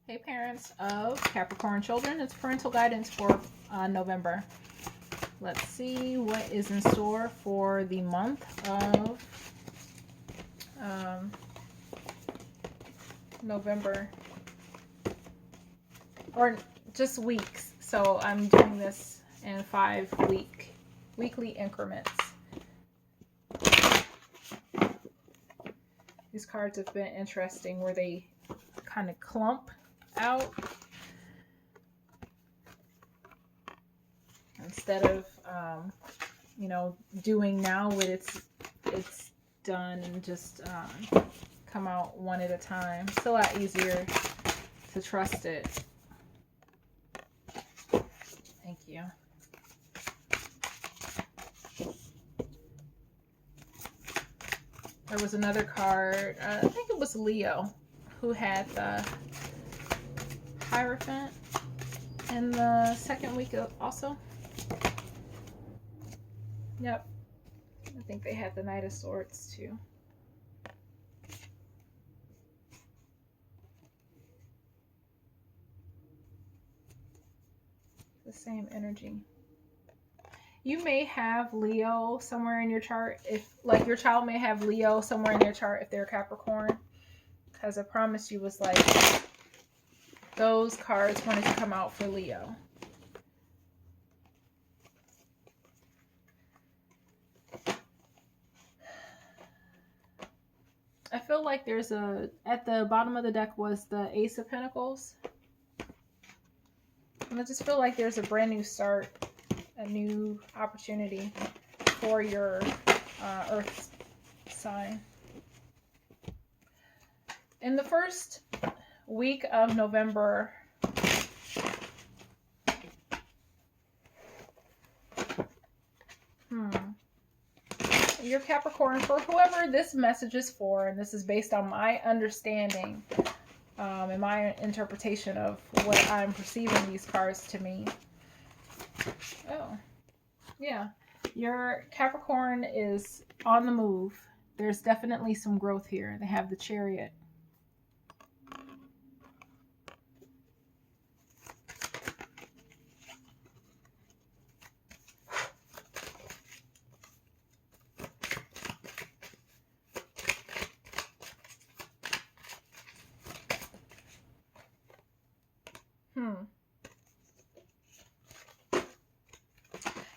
Hey parents of Capricorn children, it's parental guidance for November. Let's see what is in store for the month of November, or just weeks. So I'm doing this in 5 weekly increments. These cards have been interesting where they kind of clump out instead of doing now what it's done and just come out one at a time. It's a lot easier to trust it. Thank you. There was another card, I think it was Leo, who had the Hierophant in the second week also. Yep. I think they had the Knight of Swords too. The same energy. You may have Leo somewhere in your chart. If like your child may have Leo somewhere in their chart if they're Capricorn. Because I promise you was like those cards wanted to come out for Leo. I feel like there's at the bottom of the deck was the Ace of Pentacles. And I just feel like there's a brand new start, a new opportunity for your Earth sign. In the first week of November, your Capricorn, for whoever this message is for, and this is based on my understanding and my interpretation of what I'm perceiving these cards to mean. Oh, yeah. Your Capricorn is on the move. There's definitely some growth here. They have the Chariot.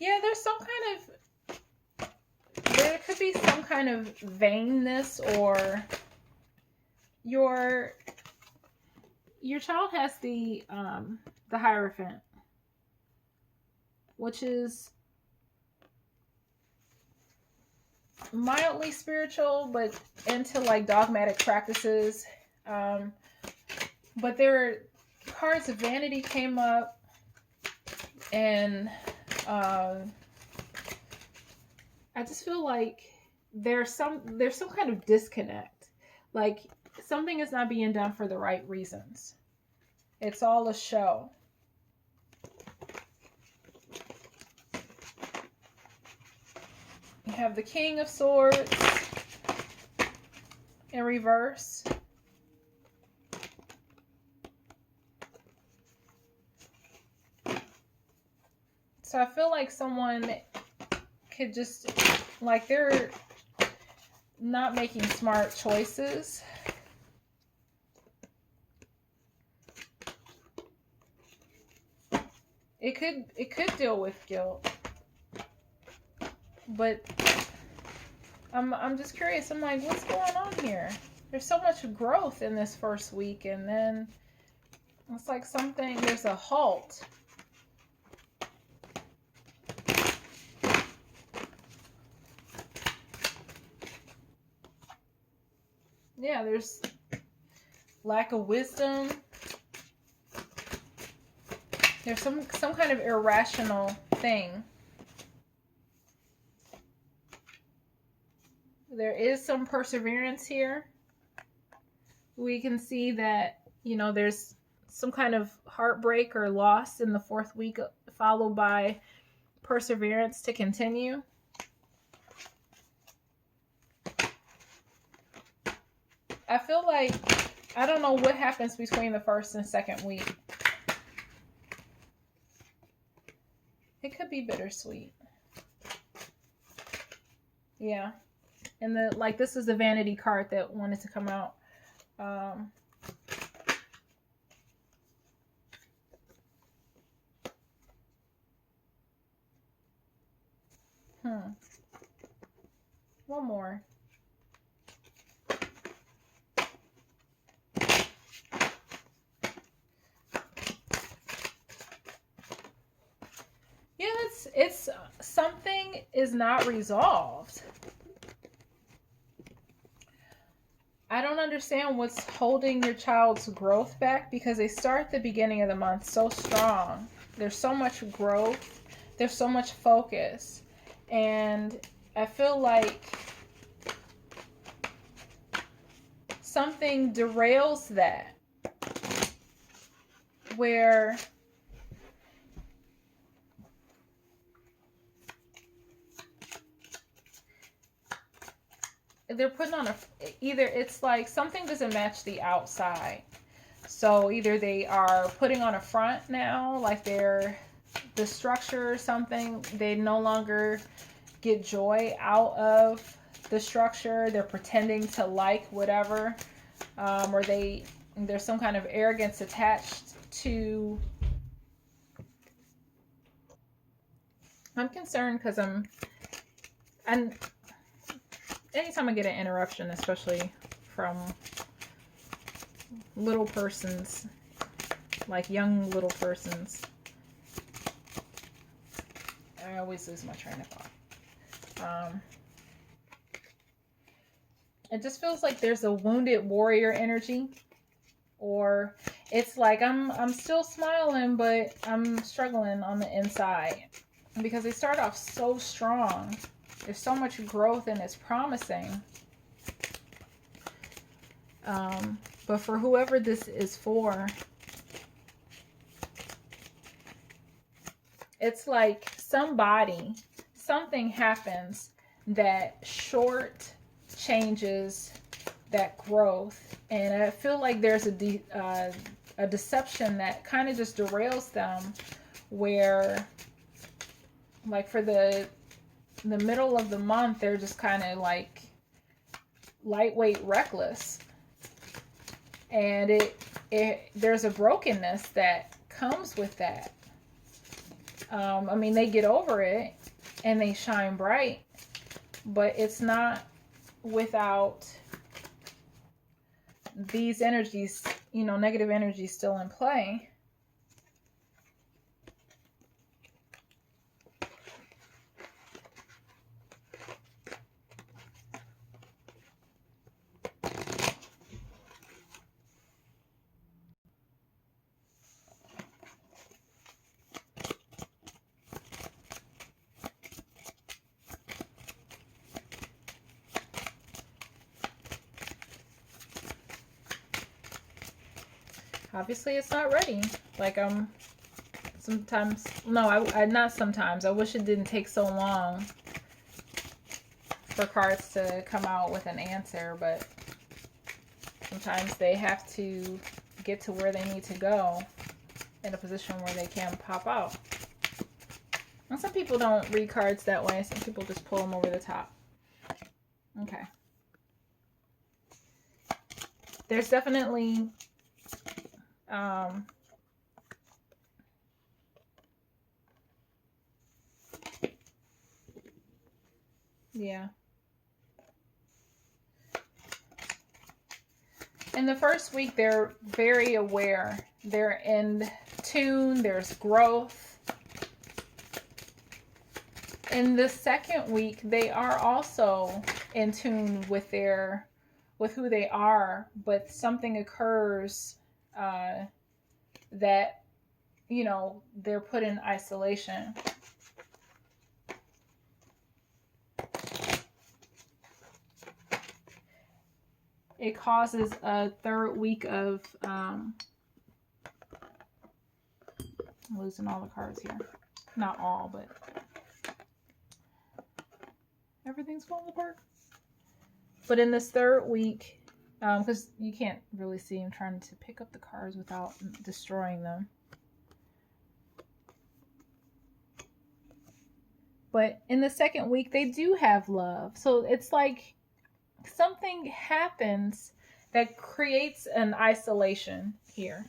Yeah, there could be some kind of vainness, or your child has the Hierophant, which is mildly spiritual, but into like dogmatic practices. But there are cards of vanity came up, and I just feel like there's some kind of disconnect. Like something is not being done for the right reasons. It's all a show. You have the King of Swords in reverse. So I feel like someone could just, like, they're not making smart choices. It could deal with guilt. But I'm just curious. I'm like, what's going on here? There's so much growth in this first week, and then it's like there's a halt. Yeah, there's lack of wisdom. There's some kind of irrational thing. There is some perseverance here. We can see that, there's some kind of heartbreak or loss in the fourth week, followed by perseverance to continue. I feel like I don't know what happens between the first and second week. It could be bittersweet. Yeah. And this is the vanity card that wanted to come out. One more. Yeah, it's something is not resolved. I don't understand what's holding your child's growth back, because they start the beginning of the month so strong. There's so much growth. There's so much focus. And I feel like something derails that, where they're putting on either it's like something doesn't match the outside. So either they are putting on a front now, like they're the structure or something. They no longer get joy out of the structure. They're pretending to like whatever, or there's some kind of arrogance attached to. I'm concerned because and anytime I get an interruption, especially from little persons, like young little persons, I always lose my train of thought. It just feels like there's a wounded warrior energy, or it's like I'm still smiling, but I'm struggling on the inside, because they start off so strong. There's so much growth and it's promising. But for whoever this is for, it's like something happens that short changes that growth. And I feel like there's a deception that kind of just derails them, where like for the middle of the month, they're just kind of like lightweight reckless. And there's a brokenness that comes with that. I mean, they get over it and they shine bright, but it's not without these energies, negative energies still in play. Obviously it's not ready. Like sometimes, no, I not sometimes. I wish it didn't take so long for cards to come out with an answer, but sometimes they have to get to where they need to go in a position where they can pop out. And some people don't read cards that way. Some people just pull them over the top. Okay. There's definitely yeah. In the first week, they're very aware. They're in tune. There's growth. In the second week, they are also in tune with who they are, but something occurs that, they're put in isolation. It causes a third week of, I'm losing all the cards here. Not all, but everything's falling apart. But in this third week, because you can't really see. I'm trying to pick up the cards without destroying them. But in the second week, they do have love. So it's like something happens that creates an isolation here.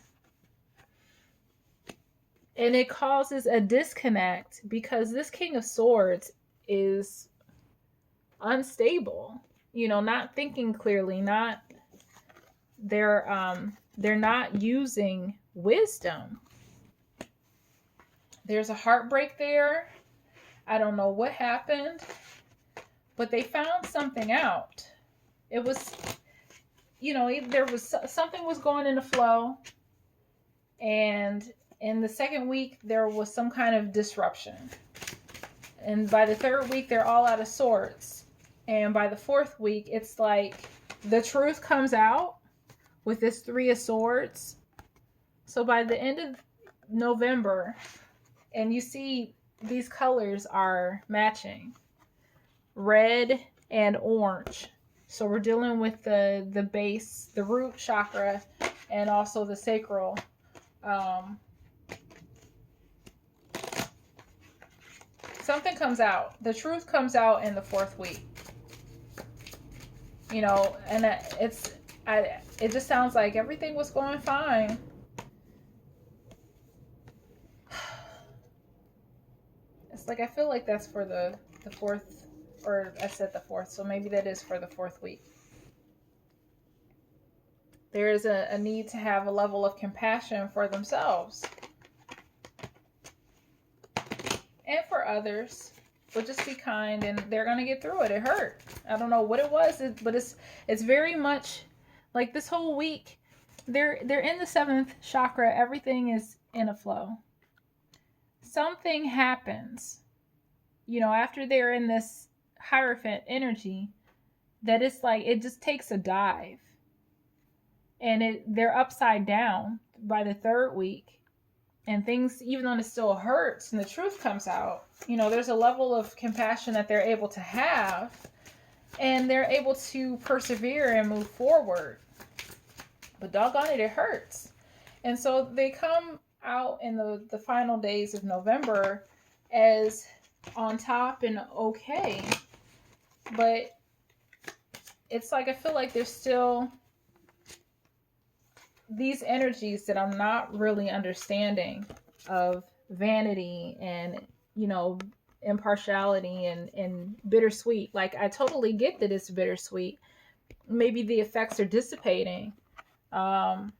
And it causes a disconnect because this King of Swords is unstable, not thinking clearly, not they're not using wisdom. There's a heartbreak there. I don't know what happened, but they found something out. It was, there was something was going in the flow, and in the second week there was some kind of disruption. And by the third week they're all out of sorts. And by the fourth week it's like the truth comes out with this Three of Swords. So by the end of November, and you see these colors are matching, red and orange. So we're dealing with the base, the root chakra, and also the sacral. Something comes out. The truth comes out in the fourth week. And it just sounds like everything was going fine. It's like I feel like that's for the fourth, or I said the fourth, so maybe that is for the fourth week. There is a need to have a level of compassion for themselves and for others, but just be kind, and they're gonna get through it. It hurt. I don't know what it was, but it's very much like this whole week. They're in the seventh chakra. Everything is in a flow. Something happens, after they're in this Hierophant energy, that it's like it just takes a dive, and they're upside down by the third week. And things, even though it still hurts and the truth comes out, there's a level of compassion that they're able to have, and they're able to persevere and move forward. But doggone it, it hurts. And so they come out in the final days of November as on top and okay. But it's like I feel like there's still these energies that I'm not really understanding, of vanity and impartiality and bittersweet. Like, I totally get that it's bittersweet. Maybe the effects are dissipating, and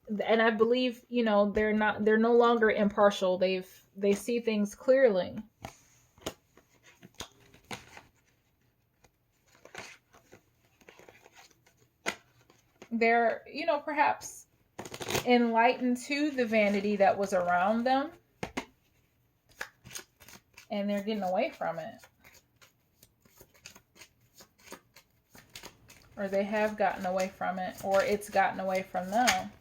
I believe they're no longer impartial. They see things clearly. They're perhaps enlightened to the vanity that was around them, and they're getting away from it, or they have gotten away from it, or it's gotten away from them.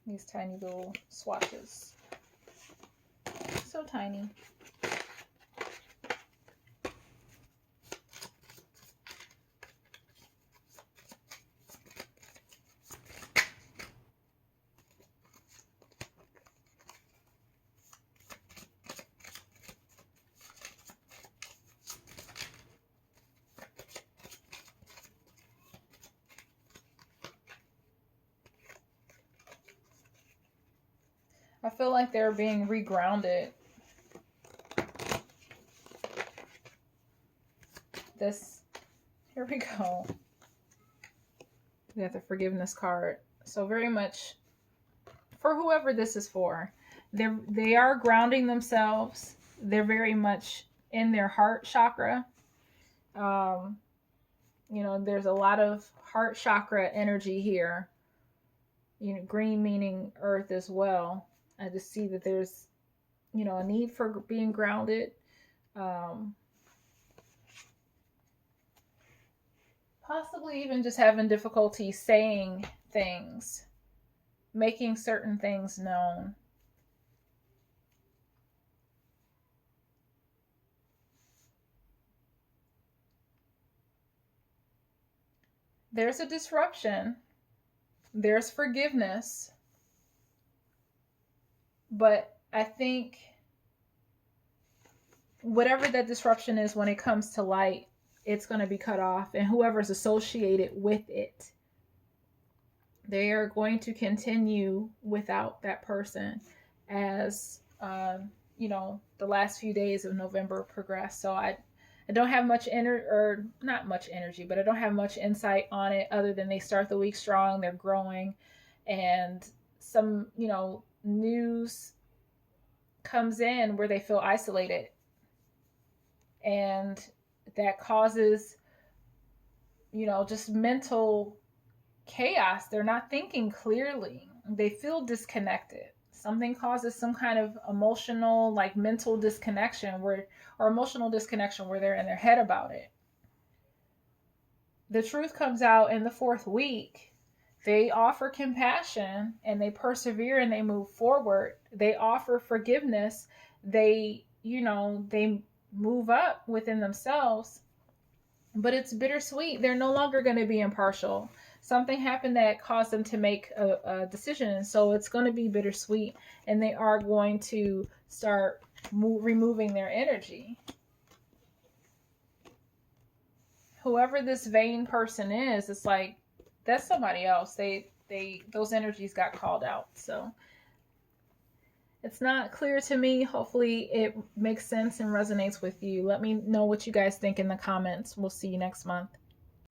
These tiny little swatches, so tiny. I feel like they're being regrounded. Here we go. We have the forgiveness card. So very much for whoever this is for, they are grounding themselves. They're very much in their heart chakra. There's a lot of heart chakra energy here. Green meaning earth as well. I just see that there's, a need for being grounded. Possibly even just having difficulty saying things, making certain things known. There's a disruption. There's forgiveness. But I think whatever that disruption is, when it comes to light, it's going to be cut off. And whoever's associated with it, they are going to continue without that person as, the last few days of November progress. So I don't have much or not much energy, but I don't have much insight on it other than they start the week strong, they're growing, and some, news comes in where they feel isolated, and that causes, just mental chaos. They're not thinking clearly. They feel disconnected. Something causes some kind of emotional, like mental disconnection or emotional disconnection where they're in their head about it. The truth comes out in the 4th week. They offer compassion and they persevere and they move forward. They offer forgiveness. They move up within themselves. But it's bittersweet. They're no longer going to be impartial. Something happened that caused them to make a decision. So it's going to be bittersweet, and they are going to start removing their energy. Whoever this vain person is, it's like, that's somebody else. Those energies got called out. So it's not clear to me. Hopefully it makes sense and resonates with you. Let me know what you guys think in the comments. We'll see you next month.